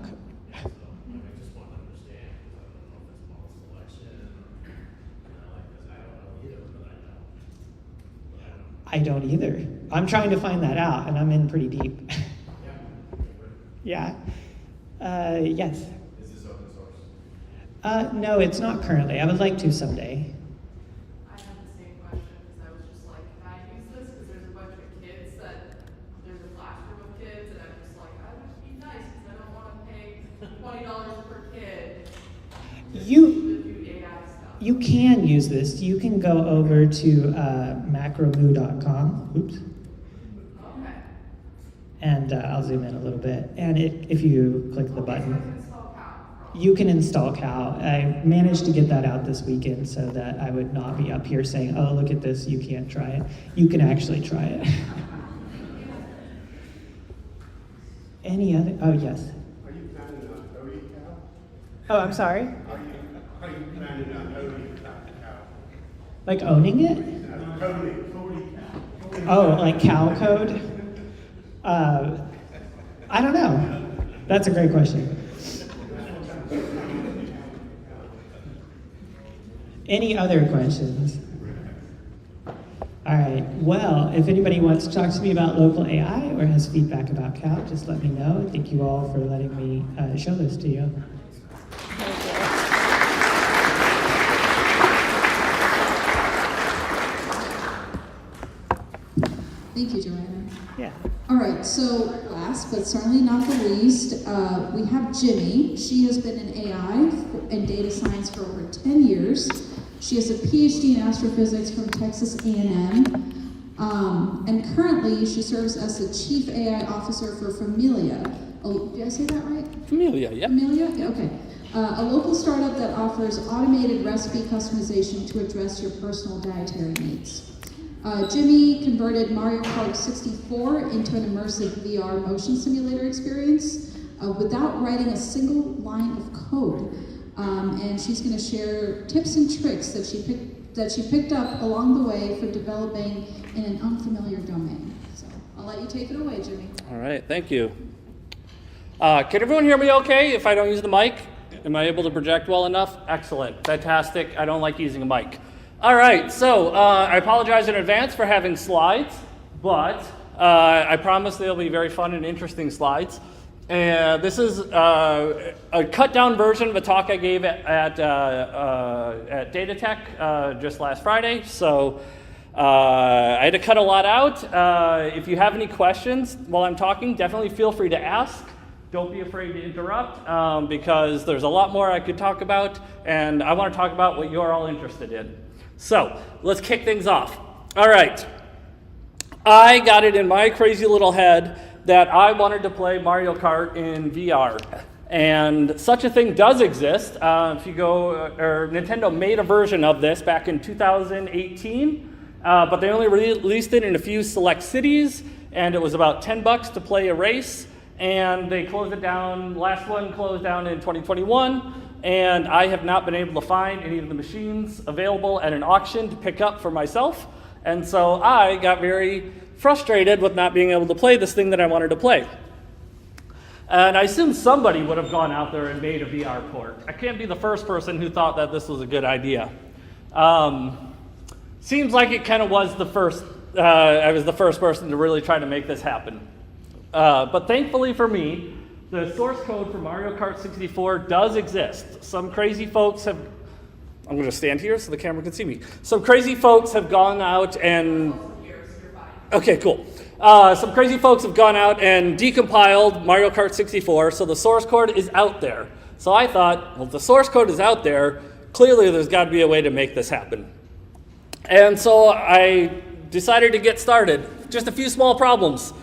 I don't either. I'm trying to find that out, and I'm in pretty deep. Yeah. Yes. Is this open source? No, it's not currently. I would like to someday. I have the same question because I was just like, can I use this? Because there's a bunch of kids there's a classroom of kids, and I'm just like, You can use this. You can go over to macromoo.com. Oops. Okay. And I'll zoom in a little bit. And if you click the button, you can install Cal. I managed to get that out this weekend so that I would not be up here saying, oh, look at this, you can't try it. You can actually try it. Any other? Oh, yes. Are you planning on owning Cal? Oh, I'm sorry? Are you planning on owning Cal? Like owning it? Coding Cal. Oh, like Cal code? I don't know. That's a great question. Any other questions? All right, well, if anybody wants to talk to me about local AI or has feedback about Cal, just let me know. Thank you all for letting me show this to you. Thank you, Joanna. Yeah. All right, so last but certainly not the least, we have Jimmy. She has been in AI and data science for over 10 years. She has a PhD in astrophysics from Texas A&M. And currently, she serves as the Chief AI Officer for Familia. Oh, did I say that right? Familia, yeah. Familia? Yeah, okay. A local startup that offers automated recipe customization to address your personal dietary needs. Jimmy converted Mario Kart 64 into an immersive VR motion simulator experience without writing a single line of code. And she's going to share tips and tricks that she picked up along the way for developing in an unfamiliar domain. So I'll let you take it away, Jimmy. All right, thank you. Can everyone hear me okay if I don't use the mic? Am I able to project well enough? Excellent, fantastic. I don't like using a mic. All right, so I apologize in advance for having slides, but I promise they'll be very fun and interesting slides. And this is a cut down version of a talk I gave at Data Tech just last Friday. So I had to cut a lot out. If you have any questions while I'm talking, definitely feel free to ask. Don't be afraid to interrupt because there's a lot more I could talk about, and I want to talk about what you're all interested in. So let's kick things off. All right. I got it in my crazy little head that I wanted to play Mario Kart in VR. And such a thing does exist. If you go, or Nintendo made a version of this back in 2018, but they only released it in a few select cities, and it was about $10 to play a race, and they closed it down. Last one closed down in 2021. And I have not been able to find any of the machines available at an auction to pick up for myself. And so I got very frustrated with not being able to play this thing that I wanted to play. And I assume somebody would have gone out there and made a VR port. I can't be the first person who thought that this was a good idea. Seems like it kind of was the first, I was the first person to really try to make this happen. But thankfully for me, the source code for Mario Kart 64 does exist. Some crazy folks have, I'm going to stand here so the camera can see me. Some crazy folks have gone out and, okay, cool. Some crazy folks have gone out and decompiled Mario Kart 64, so the source code is out there. So I thought, well, if the source code is out there, clearly there's got to be a way to make this happen. And so I decided to get started. Just a few small problems.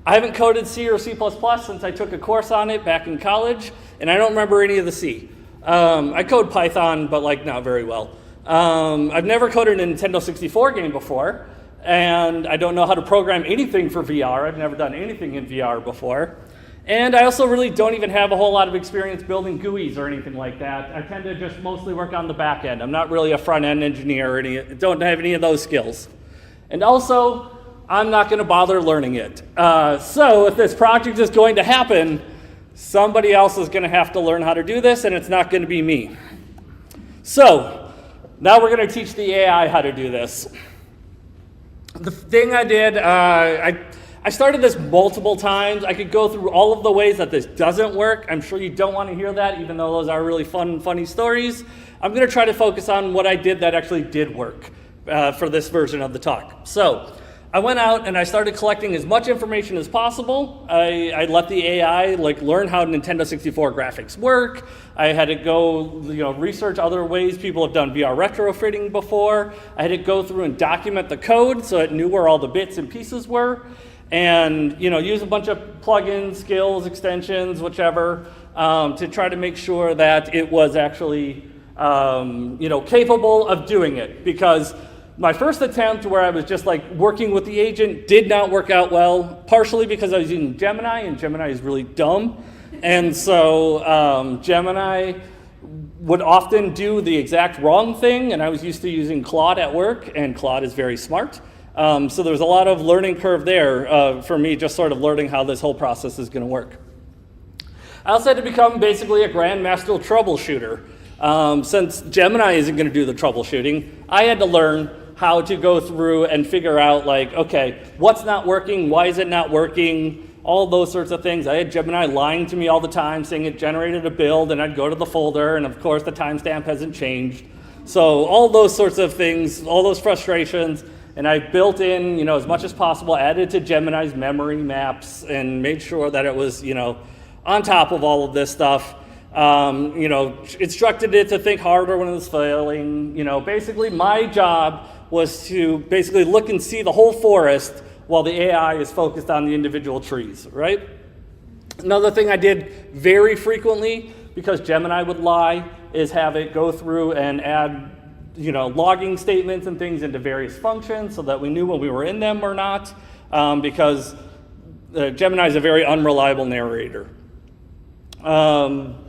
I haven't coded C or C++ since I took a course on it back in college, and I don't remember any of the C. I code Python, but like not very well. I've never coded a Nintendo 64 game before, and I don't know how to program anything for VR. I've never done anything in VR before. And I also really don't even have a whole lot of experience building GUIs or anything like that. I tend to just mostly work on the back end. I'm not really a front-end engineer or don't have any of those skills. And also, I'm not going to bother learning it. So if this project is going to happen, somebody else is going to have to learn how to do this, and it's not going to be me. So now we're going to teach the AI how to do this. The thing I did, I started this multiple times. I could go through all of the ways that this doesn't work. I'm sure you don't want to hear that, even though those are really fun, funny stories. I'm going to try to focus on what I did that actually did work for this version of the talk. So I went out and I started collecting as much information as possible. I let the AI learn how Nintendo 64 graphics work. I had to go research other ways people have done VR retrofitting before. I had to go through and document the code so it knew where all the bits and pieces were, and use a bunch of plugins, skills, extensions, whichever, to try to make sure that it was actually capable of doing it. Because my first attempt, where I was just working with the agent, did not work out well, partially because I was using Gemini, and Gemini is really dumb. And so Gemini would often do the exact wrong thing, and I was used to using Claude at work, and Claude is very smart. So there's a lot of learning curve there for me, just sort of learning how this whole process is going to work. I also had to become basically a grandmaster troubleshooter. Since Gemini isn't going to do the troubleshooting, I had to learn how to go through and figure out okay, what's not working, why is it not working, all those sorts of things. I had Gemini lying to me all the time, saying it generated a build, and I'd go to the folder, and of course the timestamp hasn't changed. So all those sorts of things, all those frustrations, and I built in, as much as possible, added to Gemini's memory maps, and made sure that it was, on top of all of this stuff. Instructed it to think harder when it was failing. Basically my job was to basically look and see the whole forest while the AI is focused on the individual trees, right? Another thing I did very frequently, because Gemini would lie, is have it go through and add, logging statements and things into various functions so that we knew when we were in them or not, because Gemini is a very unreliable narrator.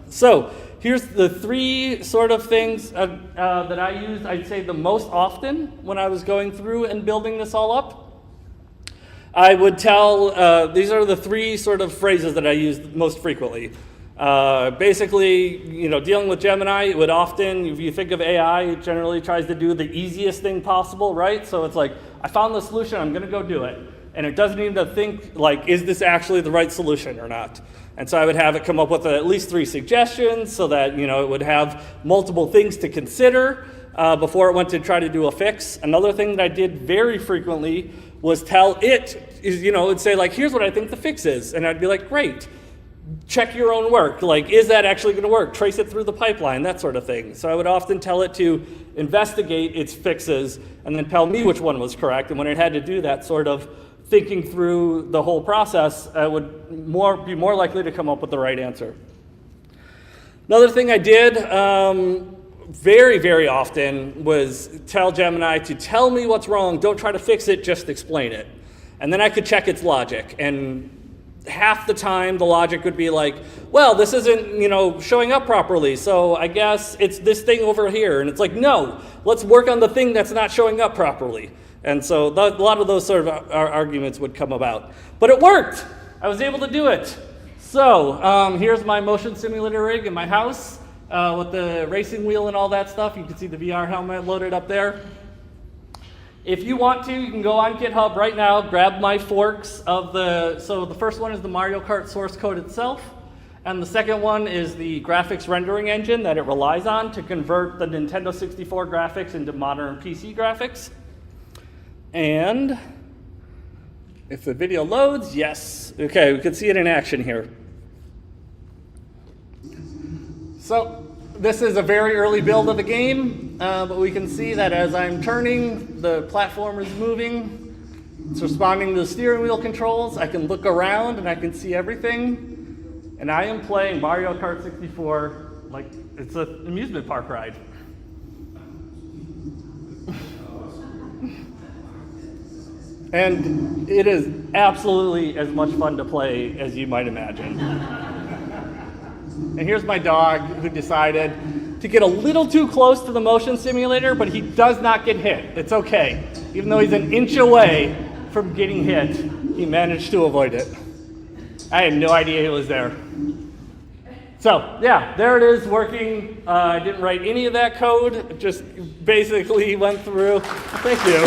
So here's the three sort of things that I used, I'd say, the most often when I was going through and building this all up. I would tell, these are the three sort of phrases that I used most frequently. Basically, dealing with Gemini, it would often, if you think of AI, it generally tries to do the easiest thing possible, right? So it's I found the solution, I'm gonna go do it. And it doesn't even think, is this actually the right solution or not? And so I would have it come up with at least 3 suggestions so that, it would have multiple things to consider before it went to try to do a fix. Another thing that I did very frequently was tell it, it'd say here's what I think the fix is. And I'd be like, great, check your own work. Is that actually gonna work? Trace it through the pipeline, that sort of thing. So I would often tell it to investigate its fixes and then tell me which one was correct. And when it had to do that sort of thinking through the whole process, I would be more likely to come up with the right answer. Another thing I did very, very often was tell Gemini to tell me what's wrong, don't try to fix it, just explain it. And then I could check its logic. And half the time the logic would be well, this isn't, showing up properly, so I guess it's this thing over here. And it's no, let's work on the thing that's not showing up properly. And so a lot of those sort of arguments would come about. But it worked! I was able to do it. So here's my motion simulator rig in my house with the racing wheel and all that stuff. You can see the VR helmet loaded up there. If you want to, you can go on GitHub right now, grab my forks of so the first one is the Mario Kart source code itself, and the second one is the graphics rendering engine that it relies on to convert the Nintendo 64 graphics into modern PC graphics. And if the video loads, yes. Okay, we can see it in action here. So this is a very early build of the game, but we can see that as I'm turning, the platform is moving. It's responding to the steering wheel controls. I can look around and I can see everything. And I am playing Mario Kart 64 like it's an amusement park ride. And it is absolutely as much fun to play as you might imagine. And here's my dog who decided to get a little too close to the motion simulator, but he does not get hit. It's okay. Even though he's an inch away from getting hit, he managed to avoid it. I had no idea he was there. So yeah, there it is working. I didn't write any of that code, just basically went through. Thank you.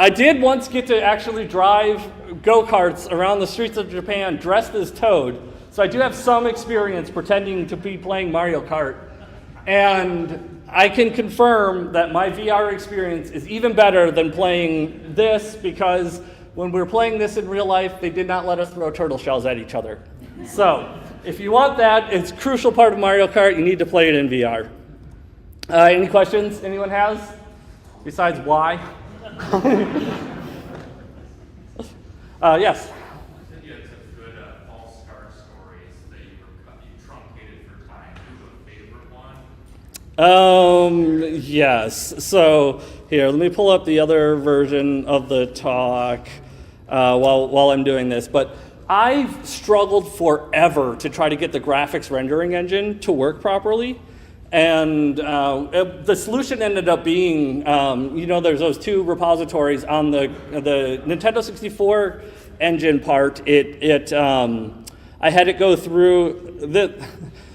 I did once get to actually drive go-karts around the streets of Japan dressed as Toad, so I do have some experience pretending to be playing Mario Kart. And I can confirm that my VR experience is even better than playing this, because when we were playing this in real life, they did not let us throw turtle shells at each other. So if you want that, it's a crucial part of Mario Kart. You need to play it in VR. Any questions anyone has? Besides why? Yes? You had such good false start stories that you truncated for time. Do you have a favorite one? Yes. So here, let me pull up the other version of the talk while I'm doing this. But I've struggled forever to try to get the graphics rendering engine to work properly. And the solution ended up being, there's those two repositories on the Nintendo 64 engine part. I had it go through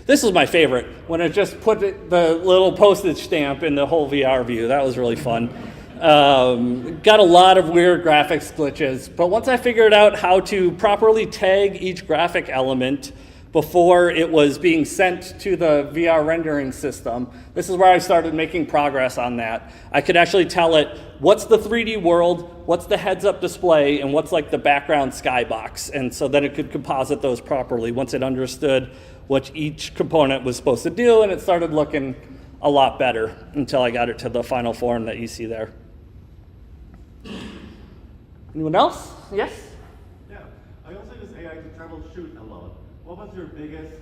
this is my favorite, when it just put the little postage stamp in the whole VR view. That was really fun. Got a lot of weird graphics glitches, but once I figured out how to properly tag each graphic element before it was being sent to the VR rendering system, this is where I started making progress on that. I could actually tell it what's the 3D world, what's the heads-up display, and what's like the background skybox. And so then it could composite those properly once it understood what each component was supposed to do, and it started looking a lot better until I got it to the final form that you see there. Anyone else? Yes? Yeah, I also use AI to troubleshoot a lot. What was your biggest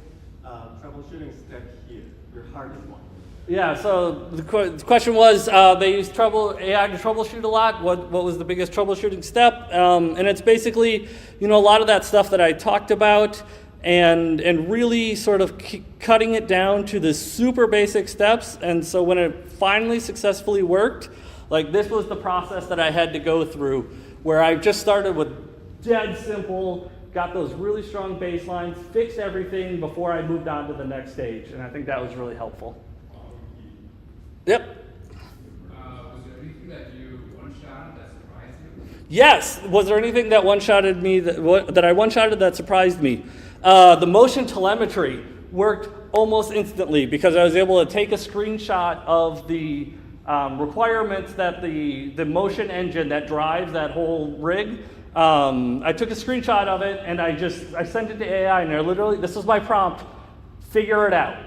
troubleshooting step here, your hardest one? Yeah, so the question was, they use AI to troubleshoot a lot. What was the biggest troubleshooting step? And it's basically, a lot of that stuff that I talked about, and really sort of cutting it down to the super basic steps. And so when it finally successfully worked, like this was the process that I had to go through, where I just started with dead simple, got those really strong baselines, fixed everything before I moved on to the next stage. And I think that was really helpful. Yep. Was there anything that you one-shot that surprised you? Yes. Was there anything that one-shotted me that I one-shotted that surprised me? The motion telemetry worked almost instantly, because I was able to take a screenshot of the requirements that the motion engine that drives that whole rig. I took a screenshot of it and I sent it to AI, and this was my prompt: figure it out.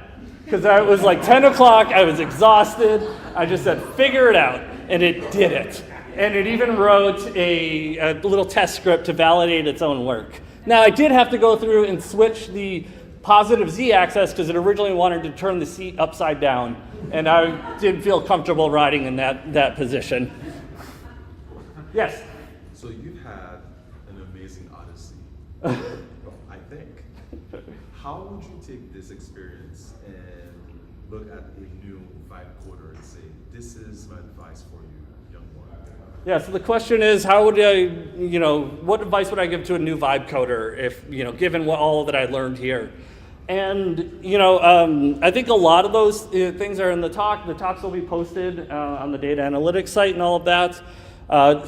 Because it was like 10 o'clock, I was exhausted. I just said, figure it out, and it did it. And it even wrote a little test script to validate its own work. Now, I did have to go through and switch the positive z-axis, because it originally wanted to turn the seat upside down, and I didn't feel comfortable riding in that position. Yes? So you've had an amazing odyssey, I think. How would you take this experience and look at a new vibe coder and say, this is my advice for you, young one? Yeah, so the question is, how would I, what advice would I give to a new vibe coder if, given all that I learned here? And, I think a lot of those things are in the talk. The talks will be posted on the data analytics site and all of that.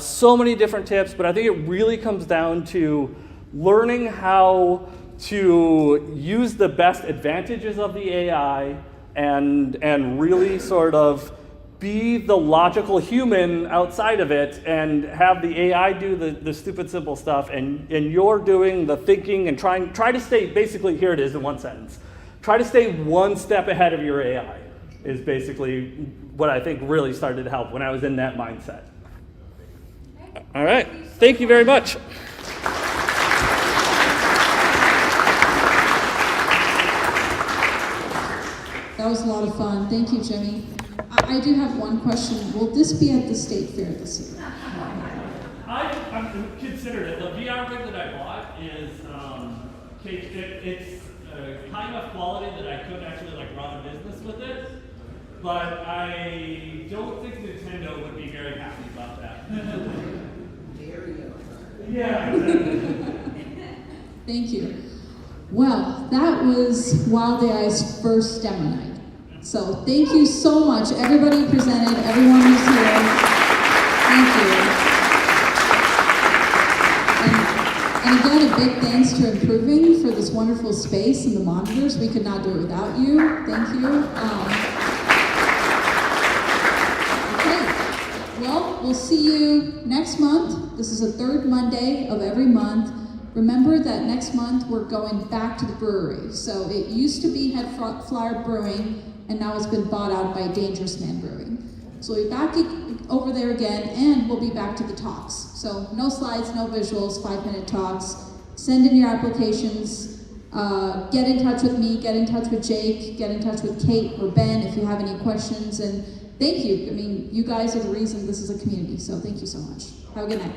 So many different tips, but I think it really comes down to learning how to use the best advantages of the AI and really sort of be the logical human outside of it, and have the AI do the stupid simple stuff, and you're doing the thinking and try to stay, basically, here it is in one sentence. Try to stay one step ahead of your AI is basically what I think really started to help when I was in that mindset. All right, thank you very much. That was a lot of fun. Thank you, Jimmy. I do have one question. Will this be at the State Fair this year? I've considered it. The VR rig that I bought is it's high enough quality that I could actually run a business with it, but I don't think Nintendo would be very happy about that. Yeah. Thank you. Well, that was Wild AI's first demo night. So thank you so much, everybody who presented, everyone who's here. Thank you. And again, a big thanks to Improving for this wonderful space and the monitors. We could not do it without you. Thank you. Well, we'll see you next month. This is the third Monday of every month. Remember that next month we're going back to the brewery. So it used to be Head Flyer Brewing, and now it's been bought out by Dangerous Man Brewing. So we'll be back over there again, and we'll be back to the talks. So no slides, no visuals, 5-minute talks. Send in your applications. Get in touch with me, get in touch with Jake, get in touch with Kate or Ben if you have any questions. And thank you. I mean, you guys are the reason this is a community. So thank you so much. Have a good night.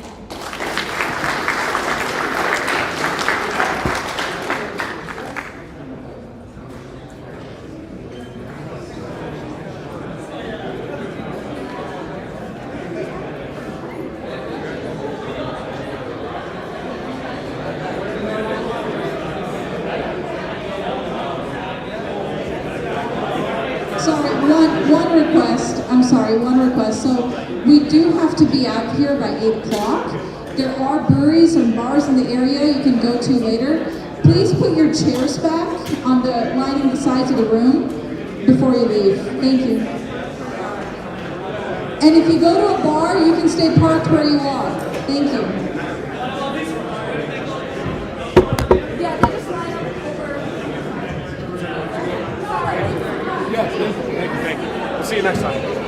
One request. So we do have to be out here by 8 o'clock. There are breweries and bars in the area you can go to later. Please put your chairs back on the lining the sides of the room before you leave. Thank you. And if you go to a bar, you can stay parked where you are. Thank you. Yeah, they just line up over. Yes, thank you. We'll see you next time.